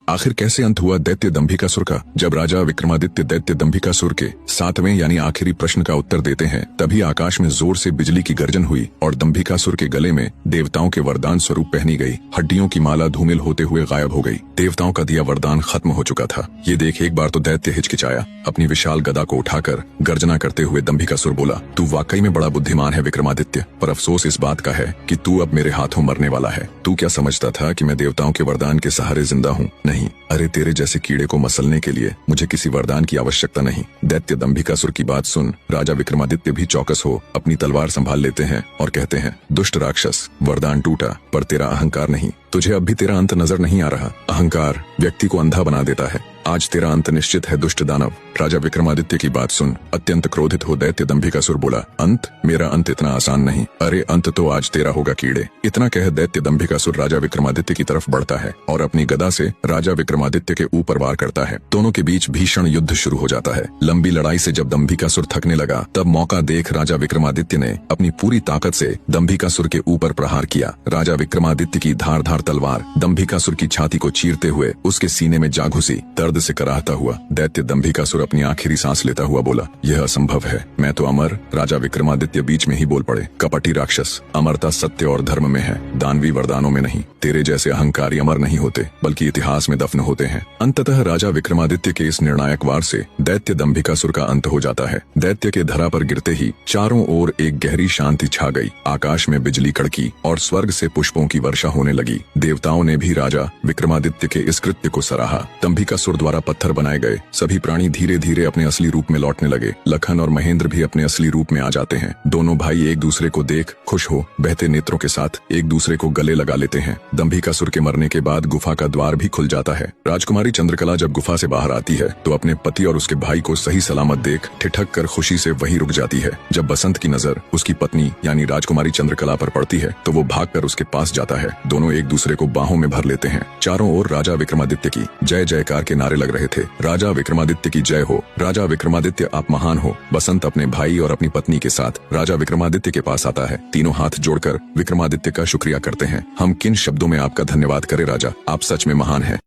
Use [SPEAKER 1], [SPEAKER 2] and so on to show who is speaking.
[SPEAKER 1] आखिर कैसे अंत हुआ दैत्य दंभिकासुर का? जब राजा विक्रमादित्य दैत्य दंभिकासुर के 7वें यानी आखिरी प्रश्न का उत्तर देते हैं, तभी आकाश में जोर से बिजली की गर्जन हुई और दंभिकासुर के गले में देवताओं के वरदान स्वरूप पहनी गई हड्डियों की माला धूमिल होते हुए गायब हो गई। देवताओं का दिया वरदान खत्म हो चुका था। ये देख एक बार तो दैत्य हिचकिचाया। अपनी विशाल गदा को उठाकर गर्जना करते हुए दंभिकासुर बोला, तू वाकई में बड़ा बुद्धिमान है विक्रमादित्य, पर अफसोस इस बात का है कि तू अब मेरे हाथों मरने वाला है। तू क्या समझता था कि मैं देवताओं के वरदान के सहारे जिंदा हूँ? नहीं, अरे तेरे जैसे कीड़े को मसलने के लिए मुझे किसी वरदान की आवश्यकता नहीं। दैत्य दंभिकासुर की बात सुन राजा विक्रमादित्य भी चौकस हो अपनी तलवार संभाल लेते हैं और कहते हैं, दुष्ट राक्षस, वरदान टूटा पर तेरा अहंकार नहीं। तुझे अब भी तेरा अंत नजर नहीं आ रहा। अहंकार व्यक्ति को अंधा बना देता है। आज तेरा अंत निश्चित है दुष्ट दानव। राजा विक्रमादित्य की बात सुन अत्यंत क्रोधित हो दैत्य दंभिकासुर बोला, अंत? मेरा अंत इतना आसान नहीं। अरे अंत तो आज तेरा होगा कीड़े। इतना कह दैत्य दंभिकासुर राजा विक्रमादित्य की तरफ बढ़ता है और अपनी गदा से राजा विक्रमादित्य के ऊपर वार करता है। दोनों के बीच भीषण युद्ध शुरू हो जाता है। लंबी लड़ाई से जब दंभिकासुर थकने लगा, तब मौका देख राजा विक्रमादित्य ने अपनी पूरी ताकत से दंभिकासुर के ऊपर प्रहार किया। राजा विक्रमादित्य की धारदार तलवार दंभिकासुर की छाती को चीरते हुए उसके सीने में जा घुसी। दर्द से कराहता हुआ दैत्य दंभिकासुर अपनी आखिरी सांस लेता हुआ बोला, यह असंभव है, मैं तो अमर। राजा विक्रमादित्य बीच में ही बोल पड़े, कपटी राक्षस, अमरता सत्य और धर्म में है, दानवी वरदानों में नहीं। तेरे जैसे अहंकारी अमर नहीं होते, बल्कि इतिहास में दफन होते हैं। अंततः राजा विक्रमादित्य के इस निर्णायक वार से दैत्य दंभिकासुर का अंत हो जाता है। दैत्य के धरा पर गिरते ही चारों ओर एक गहरी शांति छा गई। आकाश में बिजली कड़की और स्वर्ग से पुष्पों की वर्षा होने लगी। देवताओं ने भी राजा विक्रमादित्य के इस कृत्य को सराहा। दंभिकासुर द्वारा पत्थर बनाए गए सभी प्राणी धीरे धीरे अपने असली रूप में लौटने लगे। लखन और महेंद्र भी अपने असली रूप में आ जाते हैं। दोनों भाई एक दूसरे को देख खुश हो बहते नेत्रों के साथ एक दूसरे को गले लगा लेते हैं। दंभिकासुर के मरने के बाद गुफा का द्वार भी खुल जाता है। राजकुमारी चंद्रकला जब गुफा से बाहर आती है तो अपने पति और उसके भाई को सही सलामत देख ठिठक कर खुशी से वहीं रुक जाती है। जब बसंत की नजर उसकी पत्नी यानी राजकुमारी चंद्रकला पर पड़ती है तो वो भागकर उसके पास जाता है। दोनों एक दूसरे को बाहों में भर लेते हैं। चारों ओर राजा विक्रमादित्य की जय जयकार के नारे लग रहे थे। राजा विक्रमादित्य की जय हो, राजा विक्रमादित्य आप महान हो। बसंत अपने भाई और अपनी पत्नी के साथ राजा विक्रमादित्य के पास आता है। तीनों हाथ जोड़कर विक्रमादित्य का शुक्रिया करते हैं। हम किन शब्दों में आपका धन्यवाद करें राजा, आप सच में महान हैं।